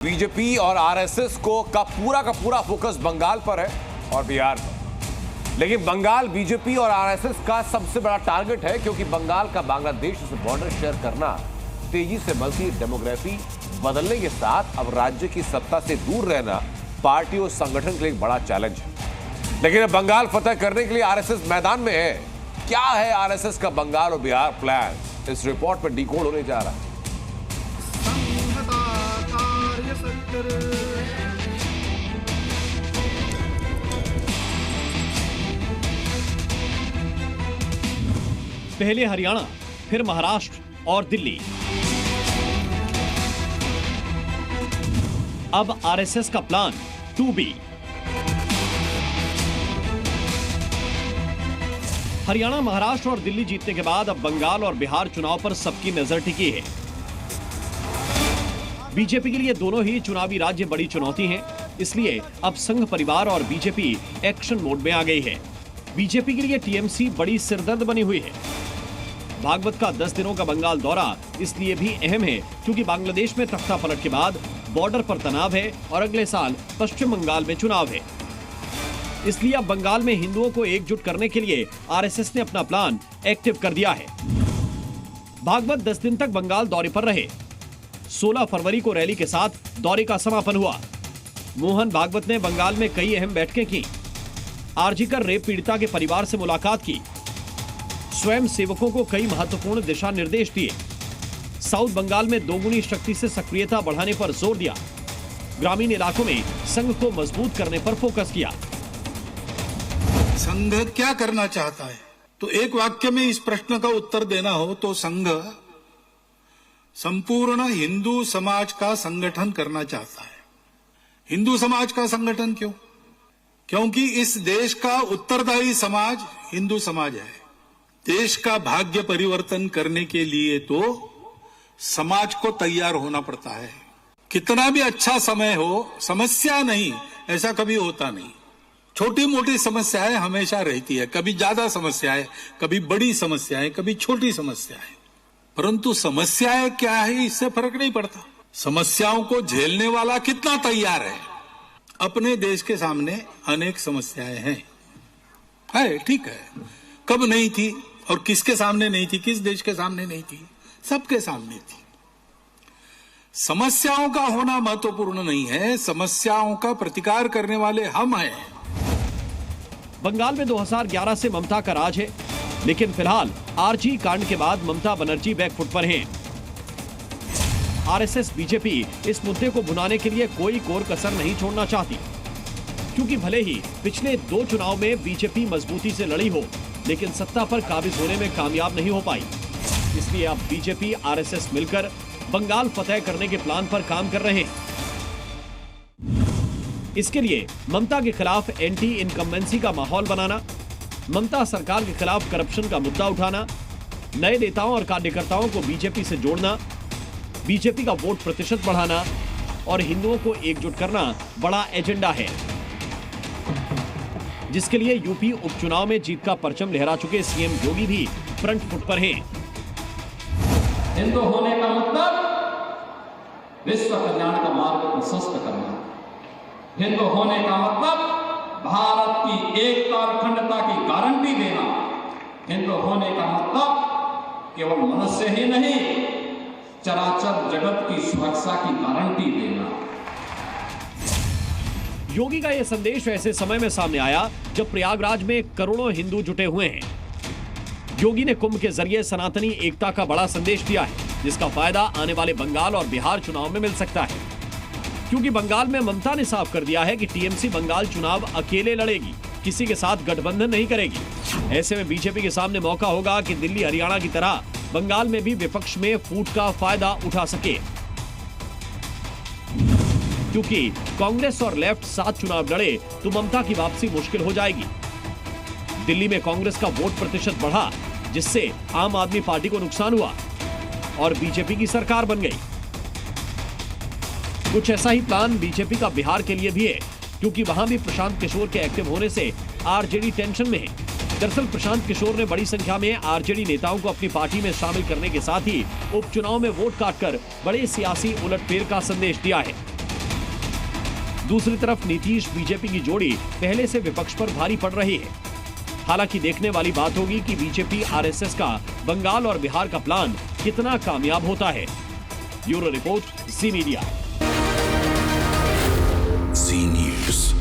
BJP और RSS का पूरा फोकस बंगाल पर है और बिहार पर। लेकिन बंगाल बीजेपी और आरएसएस का सबसे बड़ा टारगेट है, क्योंकि बंगाल का बांग्लादेश से बॉर्डर शेयर करना तेजी से बढ़ती डेमोग्राफी बदलने के साथ अब राज्य की सत्ता से दूर रहना पार्टी और संगठन के लिए एक बड़ा चैलेंज है। लेकिन अब बंगाल फतह करने के लिए आरएसएस मैदान में है। क्या है आरएसएस का बंगाल और बिहार प्लान, इस रिपोर्ट में डिकोड होने जा रहा है। पहले हरियाणा, फिर महाराष्ट्र और दिल्ली। अब आरएसएस का प्लान 2B। हरियाणा, महाराष्ट्र और दिल्ली जीतने के बाद अब बंगाल और बिहार चुनाव पर सबकी नजर टिकी है। बीजेपी के लिए दोनों ही चुनावी राज्य बड़ी चुनौती हैं, इसलिए अब संघ परिवार और बीजेपी एक्शन मोड में आ गई है। बीजेपी के लिए टीएमसी बड़ी सिरदर्द बनी हुई है। भागवत का 10 दिनों का बंगाल दौरा इसलिए भी अहम है क्योंकि बांग्लादेश में तख्ता पलट के बाद बॉर्डर पर तनाव है और अगले साल पश्चिम बंगाल में चुनाव है। इसलिए अब बंगाल में हिंदुओं को एकजुट करने के लिए आरएसएस ने अपना प्लान एक्टिव कर दिया है। भागवत 10 दिन तक बंगाल दौरे पर रहे। 16 फरवरी को रैली के साथ दौरे का समापन हुआ। मोहन भागवत ने बंगाल में कई अहम बैठकें की। आरजीकर रेप पीड़िता के परिवार से मुलाकात की। स्वयं सेवकों को कई महत्वपूर्ण दिशा निर्देश दिए। साउथ बंगाल में दोगुनी शक्ति से सक्रियता बढ़ाने पर जोर दिया। ग्रामीण इलाकों में संघ को मजबूत करने पर फोकस किया। संघ क्या करना चाहता है, तो एक वाक्य में इस प्रश्न का उत्तर देना हो तो संघ संपूर्ण हिंदू समाज का संगठन करना चाहता है। हिंदू समाज का संगठन क्यों? क्योंकि इस देश का उत्तरदायी समाज हिंदू समाज है। देश का भाग्य परिवर्तन करने के लिए तो समाज को तैयार होना पड़ता है। कितना भी अच्छा समय हो, समस्या नहीं ऐसा कभी होता नहीं। छोटी मोटी समस्याएं हमेशा रहती है, कभी ज्यादा समस्याएं, कभी बड़ी समस्याएं, कभी छोटी समस्याएं। परंतु समस्याएं क्या है इससे फर्क नहीं पड़ता। समस्याओं को झेलने वाला कितना तैयार है। अपने देश के सामने अनेक समस्याएं हैं, ठीक है। कब नहीं थी और किसके सामने नहीं थी, किस देश के सामने नहीं थी? सबके सामने थी। समस्याओं का होना महत्वपूर्ण नहीं है, समस्याओं का प्रतिकार करने वाले हम हैं। बंगाल में 2011 से ममता का राज है, लेकिन फिलहाल आरजी कांड के बाद ममता बनर्जी बैकफुट पर हैं। आरएसएस बीजेपी इस मुद्दे को भुनाने के लिए कोई कोर कसर नहीं छोड़ना चाहती, क्योंकि भले ही पिछले 2 चुनाव में बीजेपी मजबूती से लड़ी हो, लेकिन सत्ता पर काबिज होने में कामयाब नहीं हो पाई। इसलिए अब बीजेपी आरएसएस मिलकर बंगाल फतह करने के प्लान पर काम कर रहे हैं। इसके लिए ममता के खिलाफ एंटी इनकम्बेंसी का माहौल बनाना, ममता सरकार के खिलाफ करप्शन का मुद्दा उठाना, नए नेताओं और कार्यकर्ताओं को बीजेपी से जोड़ना, बीजेपी का वोट प्रतिशत बढ़ाना और हिंदुओं को एकजुट करना बड़ा एजेंडा है, जिसके लिए यूपी उपचुनाव में जीत का परचम लहरा चुके सीएम योगी भी फ्रंट फुट पर हैं। हिंदू होने का मतलब विश्व कल्याण का मार्ग प्रशस्त करना। हिंदू होने का मतलब भारत की एकता और अखंडता की गारंटी देना। हिंदू होने का मतलब केवल मनुष्य ही नहीं, चराचर जगत की सुरक्षा की गारंटी देना। योगी का यह संदेश ऐसे समय में सामने आया जब प्रयागराज में करोड़ों हिंदू जुटे हुए हैं। योगी ने कुंभ के जरिए सनातनी एकता का बड़ा संदेश दिया है, जिसका फायदा आने वाले बंगाल और बिहार चुनाव में मिल सकता है, क्योंकि बंगाल में ममता ने साफ कर दिया है कि टीएमसी बंगाल चुनाव अकेले लड़ेगी, किसी के साथ गठबंधन नहीं करेगी। ऐसे में बीजेपी के सामने मौका होगा कि दिल्ली हरियाणा की तरह बंगाल में भी विपक्ष में फूट का फायदा उठा सके, क्योंकि कांग्रेस और लेफ्ट साथ चुनाव लड़े तो ममता की वापसी मुश्किल हो जाएगी। दिल्ली में कांग्रेस का वोट प्रतिशत बढ़ा, जिससे आम आदमी पार्टी को नुकसान हुआ और बीजेपी की सरकार बन गई। कुछ ऐसा ही प्लान बीजेपी का बिहार के लिए भी है, क्योंकि वहां भी प्रशांत किशोर के एक्टिव होने से आरजेडी टेंशन में है। दरअसल प्रशांत किशोर ने बड़ी संख्या में आरजेडी नेताओं को अपनी पार्टी में शामिल करने के साथ ही उपचुनाव में वोट काटकर बड़े सियासी उलटफेर का संदेश दिया है। दूसरी तरफ नीतीश बीजेपी की जोड़ी पहले से विपक्ष पर भारी पड़ रही है। हालांकि देखने वाली बात होगी कि बीजेपी आरएसएस का बंगाल और बिहार का प्लान कितना कामयाब होता है। ब्यूरो रिपोर्ट, जी मीडिया। जी न्यूज़।